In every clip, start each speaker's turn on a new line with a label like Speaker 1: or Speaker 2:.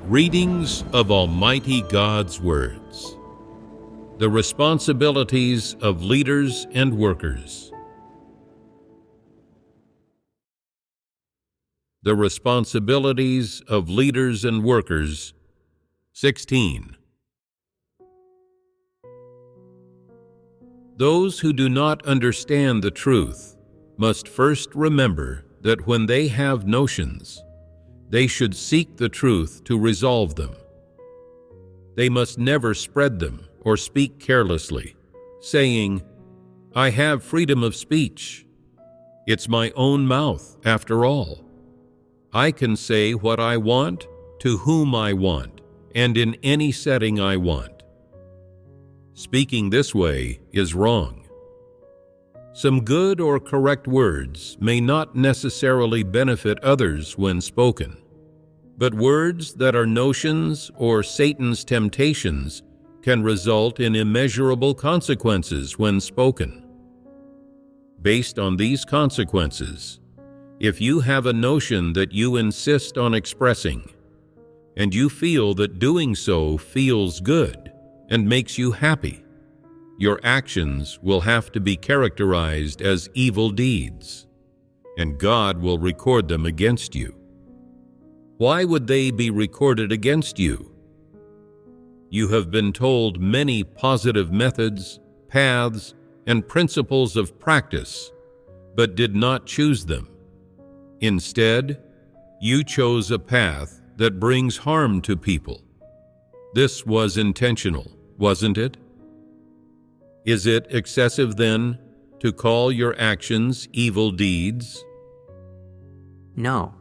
Speaker 1: Readings of Almighty God's Words. The responsibilities of leaders and workers. The responsibilities of leaders and workers. 16. Those who do not understand the truth must first remember that when they have notions, they should seek the truth to resolve them. They must never spread them or speak carelessly, saying, "I have freedom of speech. It's my own mouth, after all. I can say what I want, to whom I want, and in any setting I want." Speaking this way is wrong. Some good or correct words may not necessarily benefit others when spoken, but words that are notions or Satan's temptations can result in immeasurable consequences when spoken. Based on these consequences, if you have a notion that you insist on expressing, and you feel that doing so feels good and makes you happy, your actions will have to be characterized as evil deeds, and God will record them against you. Why would they be recorded against you? You have been told many positive methods, paths, and principles of practice, but did not choose them. Instead, you chose a path that brings harm to people. This was intentional, wasn't it? Is it excessive, then, to call your actions evil deeds?
Speaker 2: No.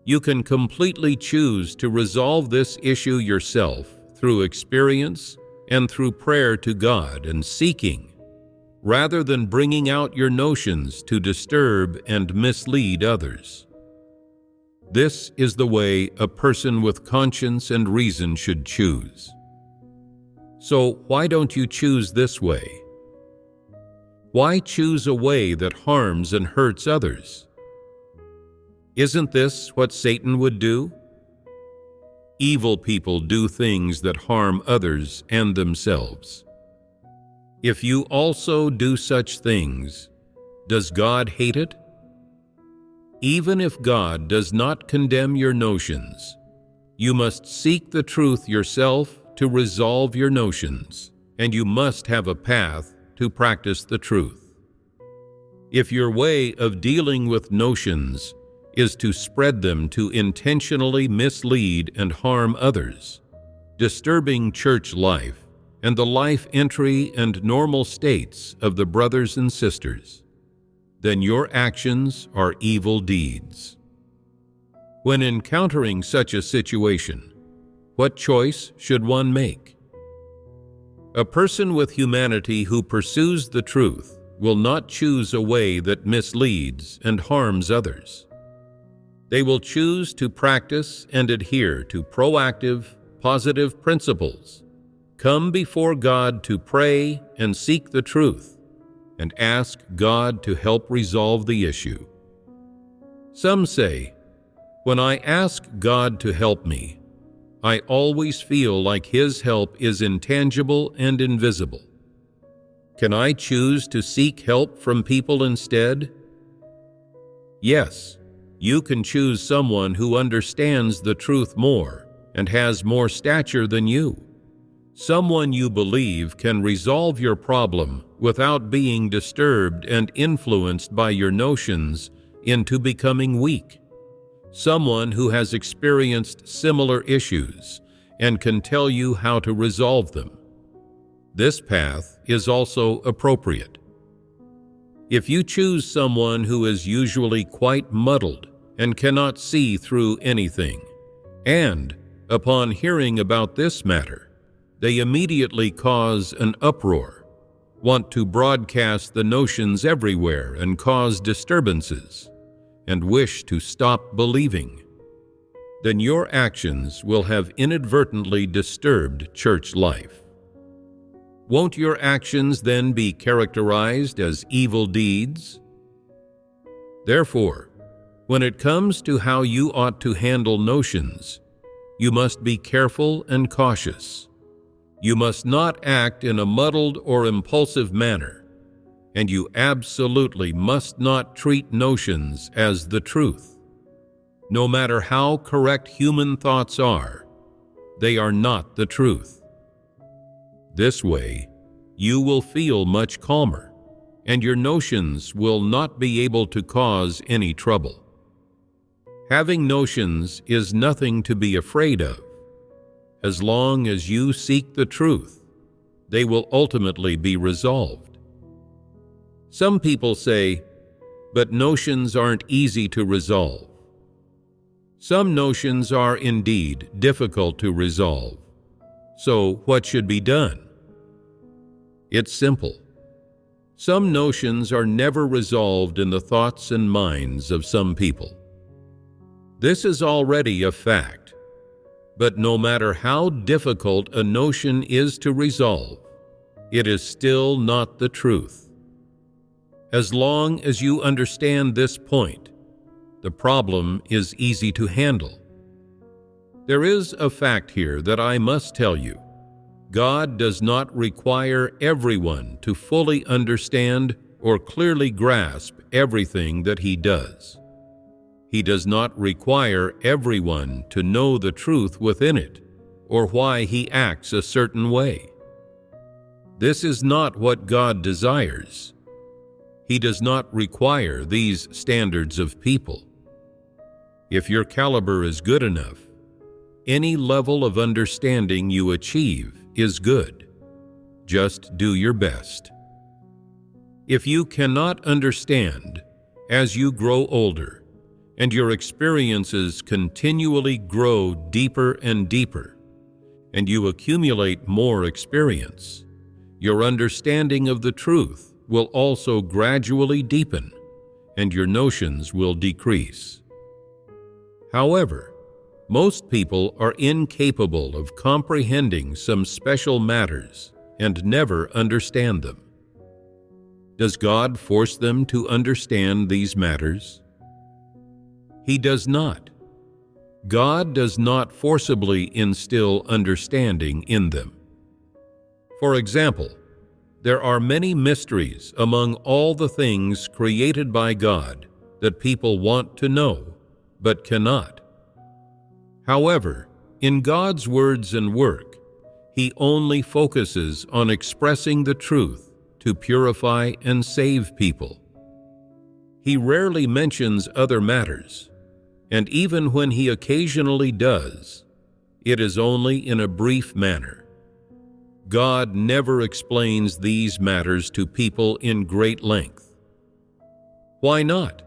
Speaker 1: You can completely choose to resolve this issue yourself through experience and through prayer to God and seeking, rather than bringing out your notions to disturb and mislead others. This is the way a person with conscience and reason should choose. So why don't you choose this way? Why choose a way that harms and hurts others? Isn't this what Satan would do? Evil people do things that harm others and themselves. If you also do such things, does God hate it? Even if God does not condemn your notions, you must seek the truth yourself to resolve your notions, and you must have a path to practice the truth. If your way of dealing with notions is to spread them to intentionally mislead and harm others, disturbing church life and the life entry and normal states of the brothers and sisters, then your actions are evil deeds. When encountering such a situation, what choice should one make? A person with humanity who pursues the truth will not choose a way that misleads and harms others. They will choose to practice and adhere to proactive, positive principles, come before God to pray and seek the truth, and ask God to help resolve the issue. Some say, "When I ask God to help me, I always feel like His help is intangible and invisible. Can I choose to seek help from people instead?" Yes, you can choose someone who understands the truth more and has more stature than you. Someone you believe can resolve your problem without being disturbed and influenced by your notions into becoming weak. Someone who has experienced similar issues and can tell you how to resolve them. This path is also appropriate. If you choose someone who is usually quite muddled and cannot see through anything, and, upon hearing about this matter, they immediately cause an uproar, want to broadcast the notions everywhere and cause disturbances, and wish to stop believing, then your actions will have inadvertently disturbed church life. Won't your actions then be characterized as evil deeds? Therefore, when it comes to how you ought to handle notions, you must be careful and cautious. You must not act in a muddled or impulsive manner, and you absolutely must not treat notions as the truth. No matter how correct human thoughts are, they are not the truth. This way, you will feel much calmer, and your notions will not be able to cause any trouble. Having notions is nothing to be afraid of. As long as you seek the truth, they will ultimately be resolved. Some people say, but notions aren't easy to resolve. Some notions are indeed difficult to resolve. So what should be done? It's simple. Some notions are never resolved in the thoughts and minds of some people. This is already a fact. But no matter how difficult a notion is to resolve, it is still not the truth. As long as you understand this point, the problem is easy to handle. There is a fact here that I must tell you. God does not require everyone to fully understand or clearly grasp everything that He does. He does not require everyone to know the truth within it or why He acts a certain way. This is not what God desires. He does not require these standards of people. If your caliber is good enough, any level of understanding you achieve is good. Just do your best. If you cannot understand as you grow older, and your experiences continually grow deeper and deeper, and you accumulate more experience, your understanding of the truth will also gradually deepen, and your notions will decrease. However, most people are incapable of comprehending some special matters and never understand them. Does God force them to understand these matters? He does not. God does not forcibly instill understanding in them. For example, there are many mysteries among all the things created by God that people want to know, but cannot. However, in God's words and work, He only focuses on expressing the truth to purify and save people. He rarely mentions other matters, and even when He occasionally does, it is only in a brief manner. God never explains these matters to people in great length. Why not?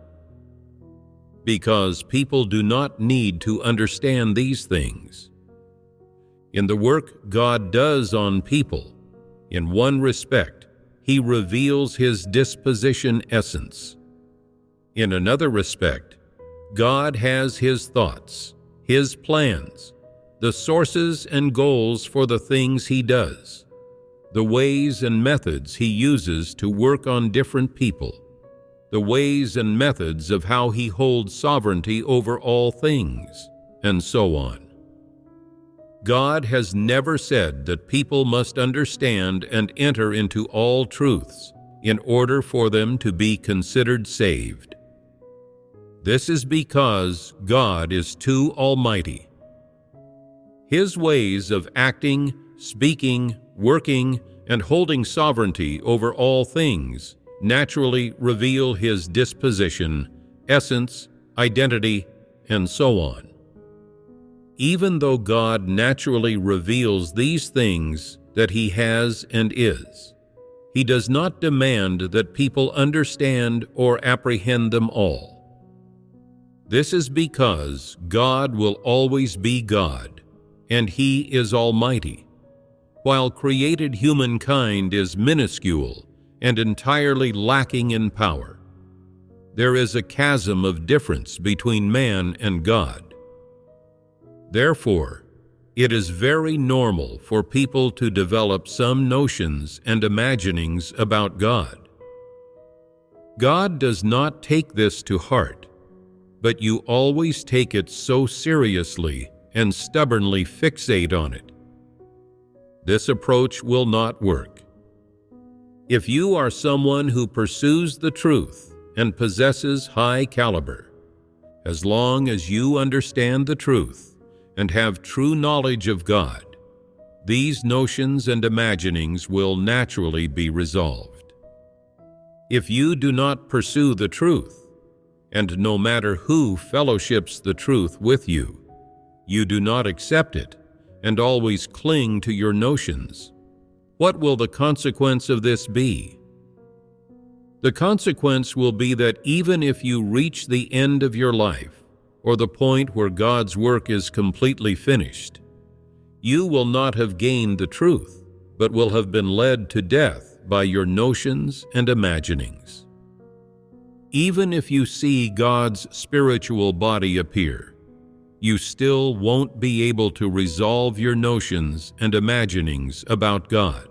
Speaker 1: Because people do not need to understand these things. In the work God does on people, in one respect, He reveals His disposition essence. In another respect, God has His thoughts, His plans, the sources and goals for the things He does, the ways and methods He uses to work on different people, the ways and methods of how He holds sovereignty over all things, and so on. God has never said that people must understand and enter into all truths in order for them to be considered saved. This is because God is too almighty. His ways of acting, speaking, working, and holding sovereignty over all things naturally reveal His disposition, essence, identity, and so on. Even though God naturally reveals these things that He has and is, He does not demand that people understand or apprehend them all. This is because God will always be God, and He is almighty, while created humankind is minuscule and entirely lacking in power. There is a chasm of difference between man and God. Therefore, it is very normal for people to develop some notions and imaginings about God. God does not take this to heart, but you always take it so seriously and stubbornly fixate on it. This approach will not work. If you are someone who pursues the truth and possesses high caliber, as long as you understand the truth and have true knowledge of God, these notions and imaginings will naturally be resolved. If you do not pursue the truth, and no matter who fellowships the truth with you, you do not accept it and always cling to your notions, what will the consequence of this be? The consequence will be that even if you reach the end of your life, or the point where God's work is completely finished, you will not have gained the truth, but will have been led to death by your notions and imaginings. Even if you see God's spiritual body appear, you still won't be able to resolve your notions and imaginings about God.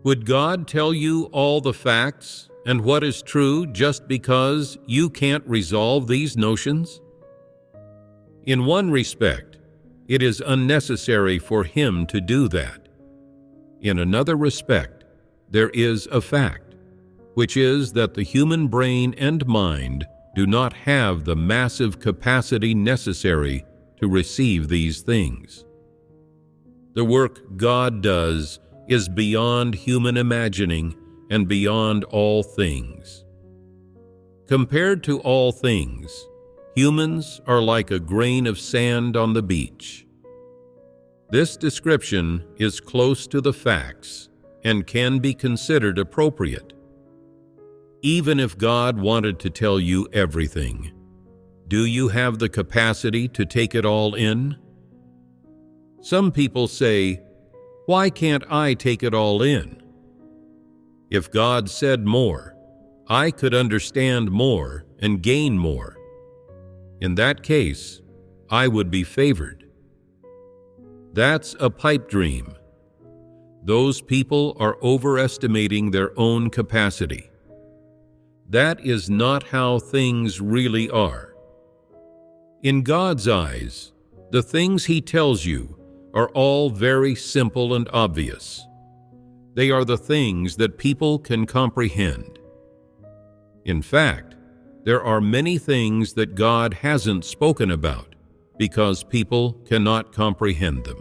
Speaker 1: Would God tell you all the facts and what is true just because you can't resolve these notions? In one respect, it is unnecessary for Him to do that. In another respect, there is a fact, which is that the human brain and mind do not have the massive capacity necessary to receive these things. The work God does is beyond human imagining and beyond all things. Compared to all things, humans are like a grain of sand on the beach. This description is close to the facts and can be considered appropriate. Even if God wanted to tell you everything, do you have the capacity to take it all in? Some people say, "Why can't I take it all in?" If God said more, I could understand more and gain more. In that case, I would be favored. That's a pipe dream. Those people are overestimating their own capacity. That is not how things really are. In God's eyes, the things He tells you are all very simple and obvious. They are the things that people can comprehend. In fact, there are many things that God hasn't spoken about because people cannot comprehend them.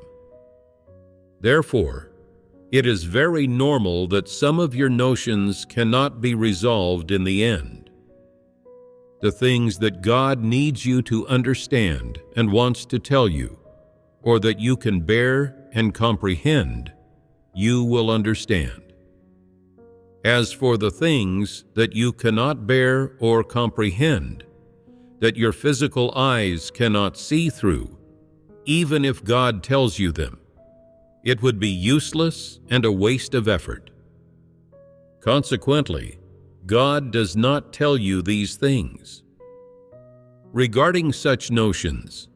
Speaker 1: Therefore, it is very normal that some of your notions cannot be resolved in the end. The things that God needs you to understand and wants to tell you, or that you can bear and comprehend, you will understand. As for the things that you cannot bear or comprehend, that your physical eyes cannot see through, even if God tells you them, it would be useless and a waste of effort. Consequently, God does not tell you these things. Regarding such notions,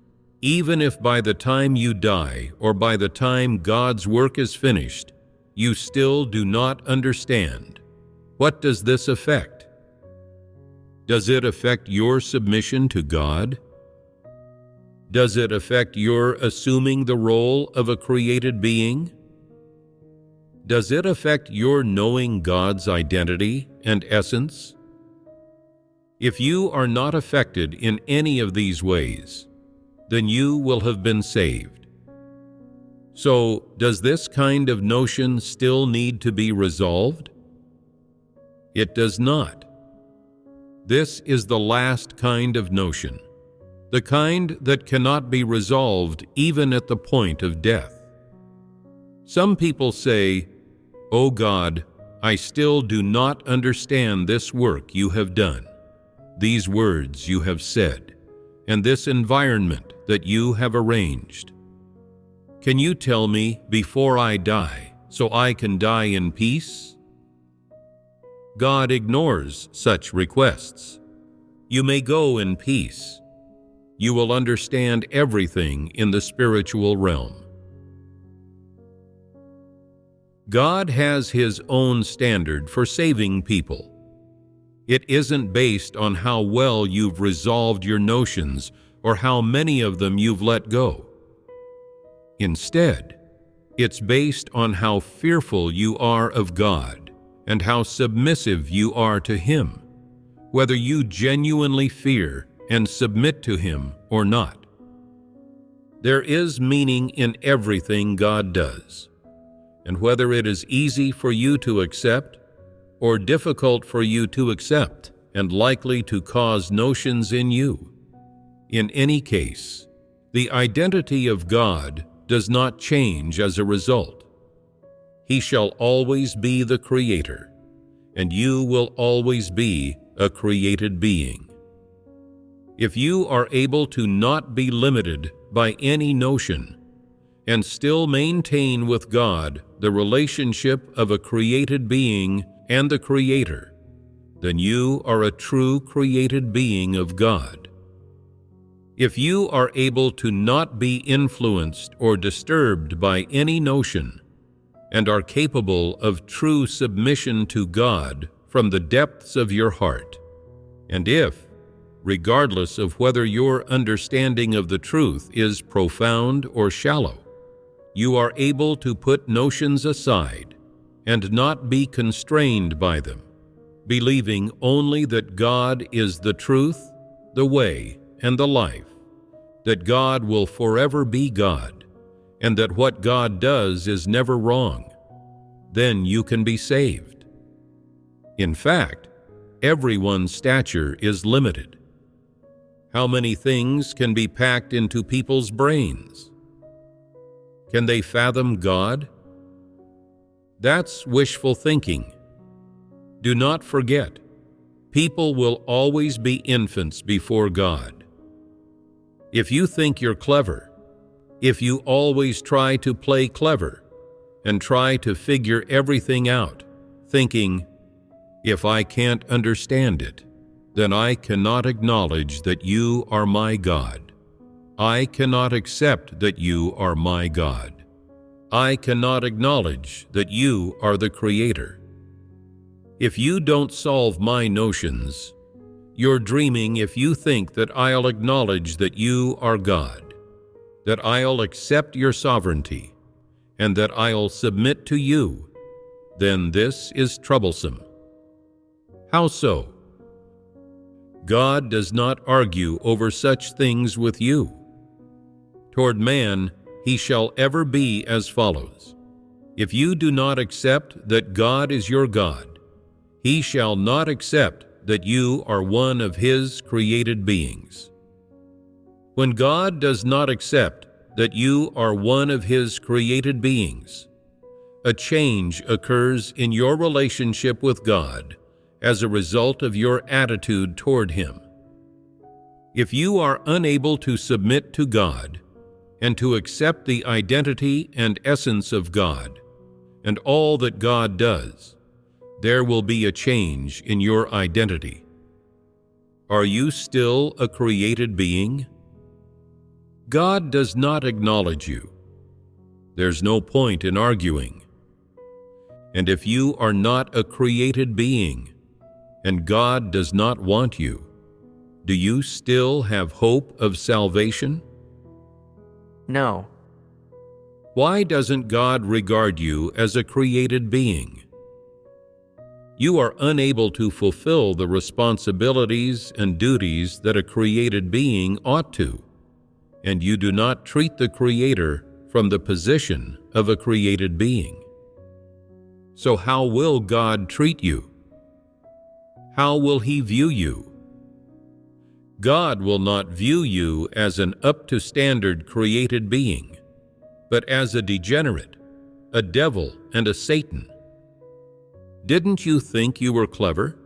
Speaker 1: even if by the time you die or by the time God's work is finished, you still do not understand, what does this affect? Does it affect your submission to God? Does it affect your assuming the role of a created being? Does it affect your knowing God's identity and essence? If you are not affected in any of these ways, then you will have been saved. So, does this kind of notion still need to be resolved? It does not. This is the last kind of notion, the kind that cannot be resolved even at the point of death. Some people say, "O God, I still do not understand this work you have done, these words you have said, and this environment that you have arranged. Can you tell me before I die so I can die in peace?" God ignores such requests. You may go in peace. You will understand everything in the spiritual realm. God has His own standard for saving people. It isn't based on how well you've resolved your notions or how many of them you've let go. Instead, it's based on how fearful you are of God and how submissive you are to Him, whether you genuinely fear and submit to Him or not. There is meaning in everything God does, and whether it is easy for you to accept or difficult for you to accept and likely to cause notions in you, in any case, the identity of God does not change as a result. He shall always be the Creator, and you will always be a created being. If you are able to not be limited by any notion and still maintain with God the relationship of a created being and the Creator, then you are a true created being of God. If you are able to not be influenced or disturbed by any notion and are capable of true submission to God from the depths of your heart, and if, regardless of whether your understanding of the truth is profound or shallow, you are able to put notions aside and not be constrained by them, believing only that God is the truth, the way, and the life, that God will forever be God, and that what God does is never wrong, then you can be saved. In fact, everyone's stature is limited. How many things can be packed into people's brains? Can they fathom God? That's wishful thinking. Do not forget, people will always be infants before God. If you think you're clever, if you always try to play clever and try to figure everything out, thinking, if I can't understand it, then I cannot acknowledge that you are my God. I cannot accept that you are my God. I cannot acknowledge that you are the Creator. If you don't solve my notions, you're dreaming if you think that I'll acknowledge that you are God, that I'll accept your sovereignty, and that I'll submit to you, then this is troublesome. How so? God does not argue over such things with you. Toward man, he shall ever be as follows. If you do not accept that God is your God, he shall not accept that you are one of his created beings. When God does not accept that you are one of his created beings, a change occurs in your relationship with God as a result of your attitude toward him. If you are unable to submit to God and to accept the identity and essence of God and all that God does, there will be a change in your identity. Are you still a created being? God does not acknowledge you. There's no point in arguing. And if you are not a created being, and God does not want you, do you still have hope of salvation?
Speaker 2: No.
Speaker 1: Why doesn't God regard you as a created being? You are unable to fulfill the responsibilities and duties that a created being ought to, and you do not treat the Creator from the position of a created being. So how will God treat you? How will he view you? God will not view you as an up-to-standard created being, but as a degenerate, a devil, and a Satan. Didn't you think you were clever?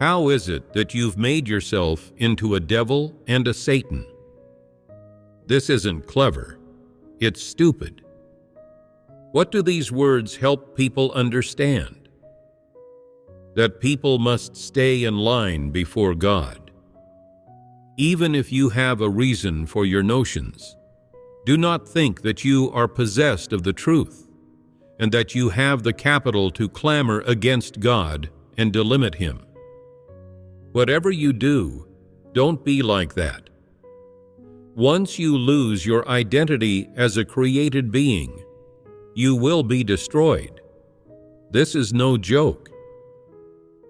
Speaker 1: How is it that you've made yourself into a devil and a Satan? This isn't clever. It's stupid. What do these words help people understand? That people must stay in line before God. Even if you have a reason for your notions, do not think that you are possessed of the truth, and that you have the capital to clamor against God and delimit him. Whatever you do, don't be like that, Once you lose your identity as a created being, you will be destroyed. This is no joke.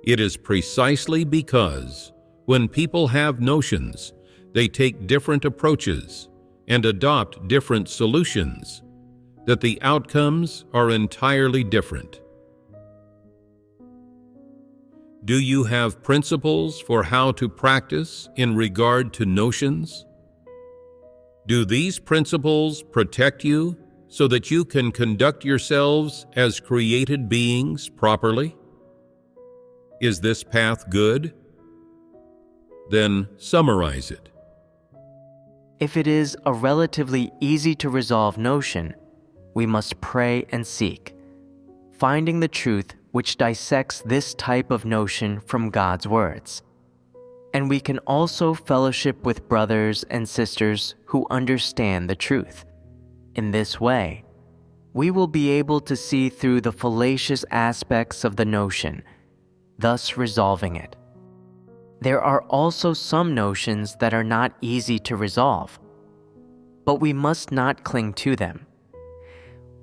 Speaker 1: It is precisely because when people have notions, they take different approaches and adopt different solutions, that the outcomes are entirely different. Do you have principles for how to practice in regard to notions? Do these principles protect you so that you can conduct yourselves as created beings properly? Is this path good? Then summarize it.
Speaker 2: If it is a relatively easy to resolve notion, we must pray and seek, finding the truth which dissects this type of notion from God's words. And we can also fellowship with brothers and sisters who understand the truth. In this way, we will be able to see through the fallacious aspects of the notion, thus resolving it. There are also some notions that are not easy to resolve, but we must not cling to them.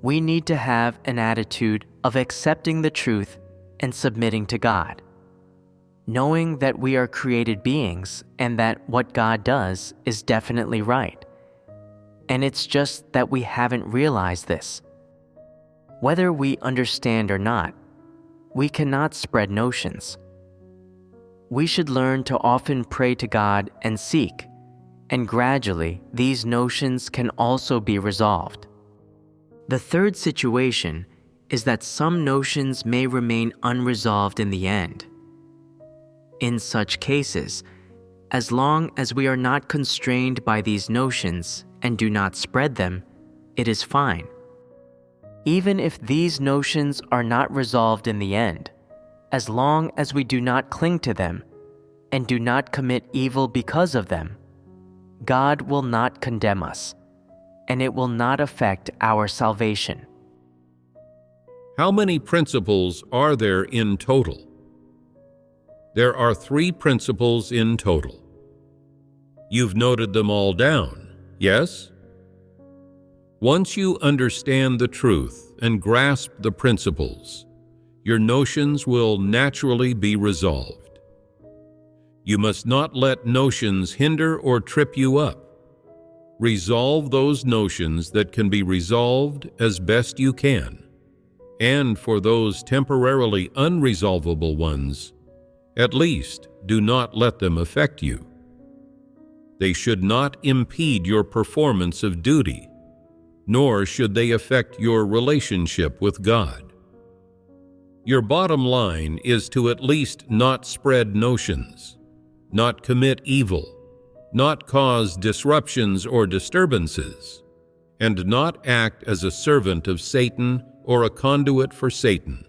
Speaker 2: We need to have an attitude of accepting the truth and submitting to God, knowing that we are created beings and that what God does is definitely right. And it's just that we haven't realized this. Whether we understand or not, we cannot spread notions. We should learn to often pray to God and seek, and gradually these notions can also be resolved. The third situation is that some notions may remain unresolved in the end. In such cases, as long as we are not constrained by these notions and do not spread them, it is fine. Even if these notions are not resolved in the end, as long as we do not cling to them and do not commit evil because of them, God will not condemn us, and it will not affect our salvation.
Speaker 1: How many principles are there in total? There are 3 principles in total. You've noted them all down, yes? Once you understand the truth and grasp the principles, your notions will naturally be resolved. You must not let notions hinder or trip you up. Resolve those notions that can be resolved as best you can, and for those temporarily unresolvable ones, at least do not let them affect you. They should not impede your performance of duty, nor should they affect your relationship with God. Your bottom line is to at least not spread notions, not commit evil, not cause disruptions or disturbances, and not act as a servant of Satan or a conduit for Satan.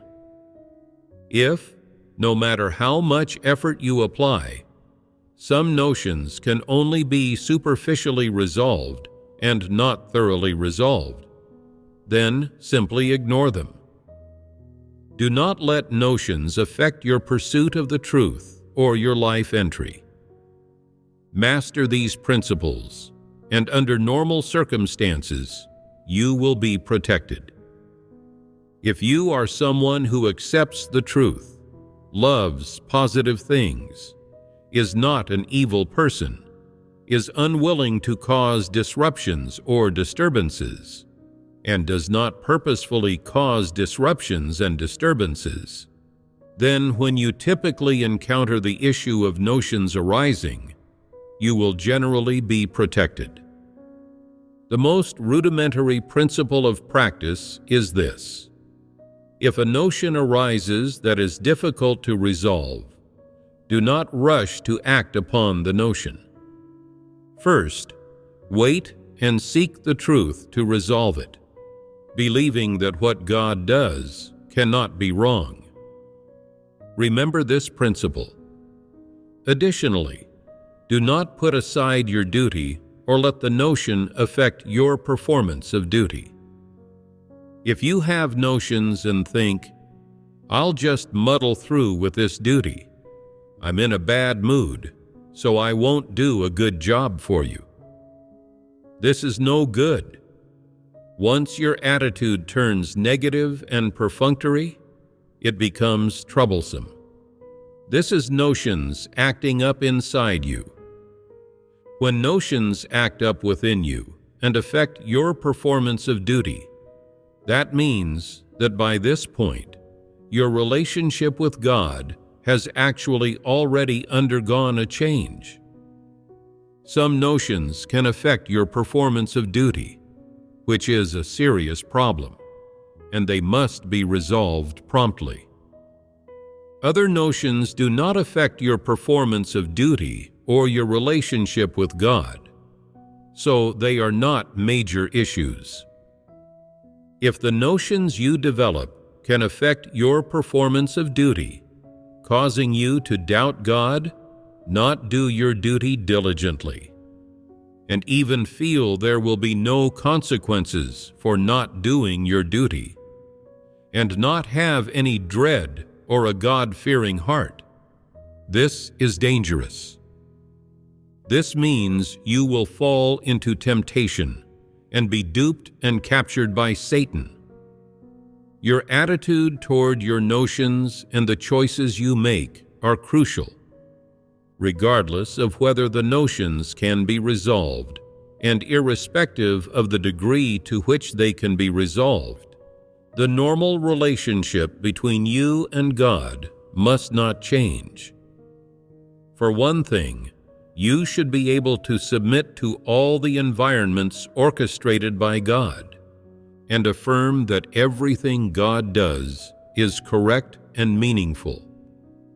Speaker 1: If, no matter how much effort you apply, some notions can only be superficially resolved and not thoroughly resolved, then simply ignore them. Do not let notions affect your pursuit of the truth or your life entry. Master these principles, and under normal circumstances, you will be protected. If you are someone who accepts the truth, loves positive things, is not an evil person, is unwilling to cause disruptions or disturbances, and does not purposefully cause disruptions and disturbances, then when you typically encounter the issue of notions arising, you will generally be protected. The most rudimentary principle of practice is this: if a notion arises that is difficult to resolve, do not rush to act upon the notion. First, wait and seek the truth to resolve it, believing that what God does cannot be wrong. Remember this principle. Additionally, do not put aside your duty or let the notion affect your performance of duty. If you have notions and think, "I'll just muddle through with this duty. I'm in a bad mood, so I won't do a good job for you," This is no good. Once your attitude turns negative and perfunctory, it becomes troublesome. This is notions acting up inside you. When notions act up within you and affect your performance of duty, that means that by this point, your relationship with God has actually already undergone a change. Some notions can affect your performance of duty, which is a serious problem, and they must be resolved promptly. Other notions do not affect your performance of duty or your relationship with God, so they are not major issues. If the notions you develop can affect your performance of duty, causing you to doubt God, not do your duty diligently, and even feel there will be no consequences for not doing your duty, and not have any dread or a God-fearing heart, this is dangerous. This means you will fall into temptation and be duped and captured by Satan. Your attitude toward your notions and the choices you make are crucial, regardless of whether the notions can be resolved, and irrespective of the degree to which they can be resolved. The normal relationship between you and God must not change. For one thing, you should be able to submit to all the environments orchestrated by God and affirm that everything God does is correct and meaningful.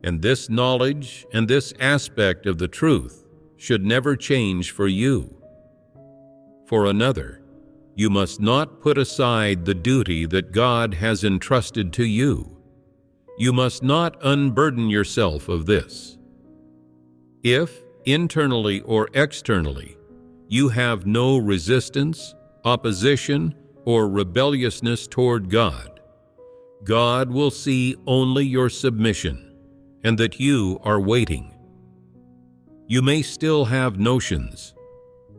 Speaker 1: And this knowledge and this aspect of the truth should never change for you. For another, you must not put aside the duty that God has entrusted to you. You must not unburden yourself of this. If, internally or externally, you have no resistance, opposition, or rebelliousness toward God, God will see only your submission and that you are waiting. You may still have notions,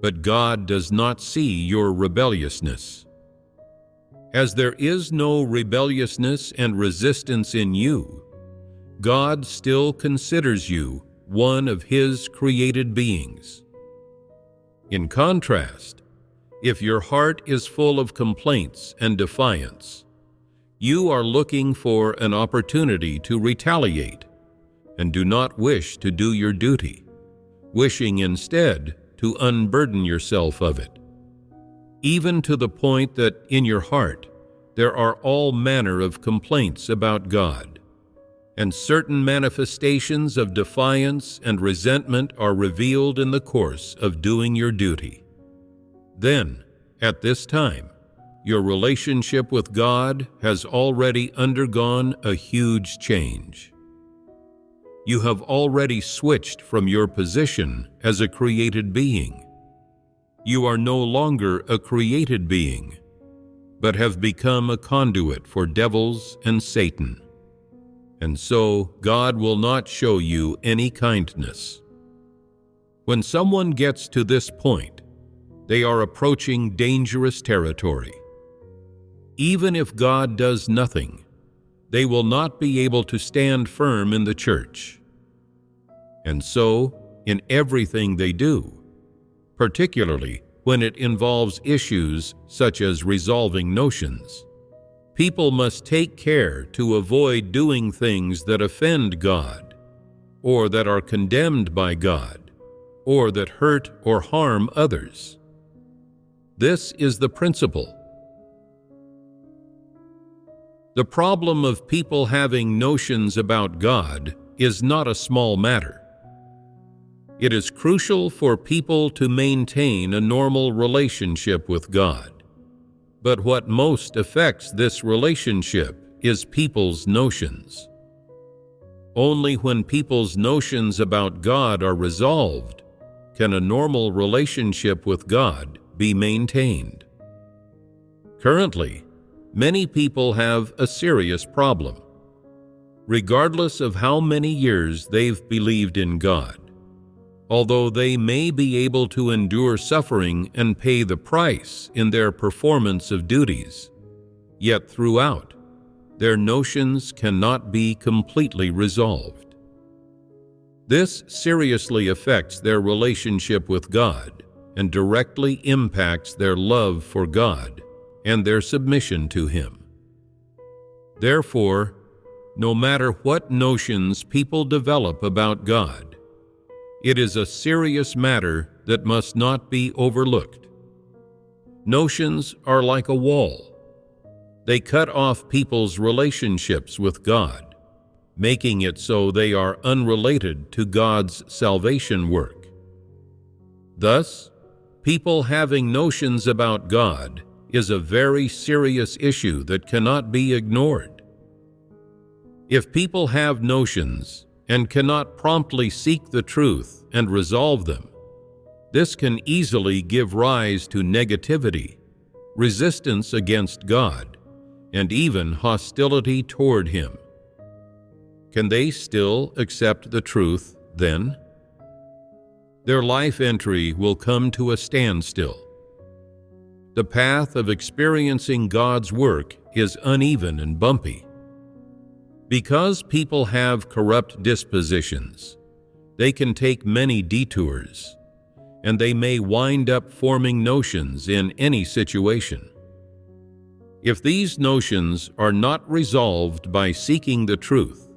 Speaker 1: but God does not see your rebelliousness. As there is no rebelliousness and resistance in you, God still considers you one of His created beings. In contrast, if your heart is full of complaints and defiance, you are looking for an opportunity to retaliate and do not wish to do your duty, wishing instead to unburden yourself of it, even to the point that in your heart there are all manner of complaints about God, and certain manifestations of defiance and resentment are revealed in the course of doing your duty. Then, at this time, your relationship with God has already undergone a huge change. You have already switched from your position as a created being. You are no longer a created being, but have become a conduit for devils and Satan. And so God will not show you any kindness. When someone gets to this point, they are approaching dangerous territory. Even if God does nothing, they will not be able to stand firm in the church. And so, in everything they do, particularly when it involves issues such as resolving notions, people must take care to avoid doing things that offend God, or that are condemned by God, or that hurt or harm others. This is the principle. The problem of people having notions about God is not a small matter. It is crucial for people to maintain a normal relationship with God. But what most affects this relationship is people's notions. Only when people's notions about God are resolved can a normal relationship with God be maintained. Currently, many people have a serious problem. Regardless of how many years they've believed in God, although they may be able to endure suffering and pay the price in their performance of duties, yet throughout, their notions cannot be completely resolved. This seriously affects their relationship with God and directly impacts their love for God and their submission to Him. Therefore, no matter what notions people develop about God, it is a serious matter that must not be overlooked. Notions are like a wall. They cut off people's relationships with God, making it so they are unrelated to God's salvation work. Thus, people having notions about God is a very serious issue that cannot be ignored. If people have notions and cannot promptly seek the truth and resolve them, this can easily give rise to negativity, resistance against God, and even hostility toward Him. Can they still accept the truth then? Their life entry will come to a standstill. The path of experiencing God's work is uneven and bumpy. Because people have corrupt dispositions, they can take many detours, and they may wind up forming notions in any situation. If these notions are not resolved by seeking the truth,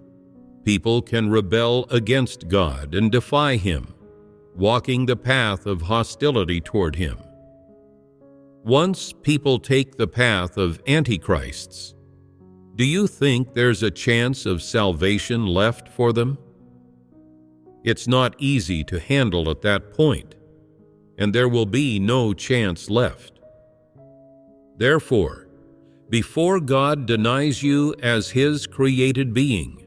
Speaker 1: people can rebel against God and defy Him, walking the path of hostility toward Him. Once people take the path of antichrists, do you think there's a chance of salvation left for them? It's not easy to handle at that point, and there will be no chance left. Therefore, before God denies you as His created being,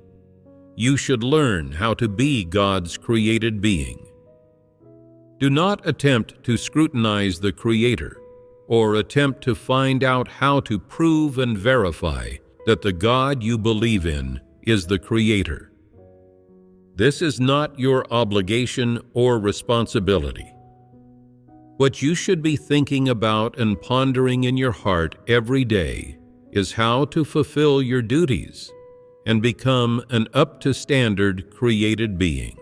Speaker 1: you should learn how to be God's created being. Do not attempt to scrutinize the Creator or attempt to find out how to prove and verify that the God you believe in is the Creator. This is not your obligation or responsibility. What you should be thinking about and pondering in your heart every day is how to fulfill your duties and become an up-to-standard created being,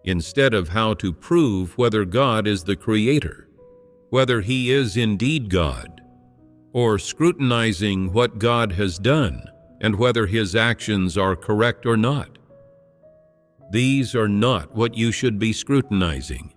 Speaker 1: instead of how to prove whether God is the Creator, whether He is indeed God, or scrutinizing what God has done and whether His actions are correct or not. These are not what you should be scrutinizing.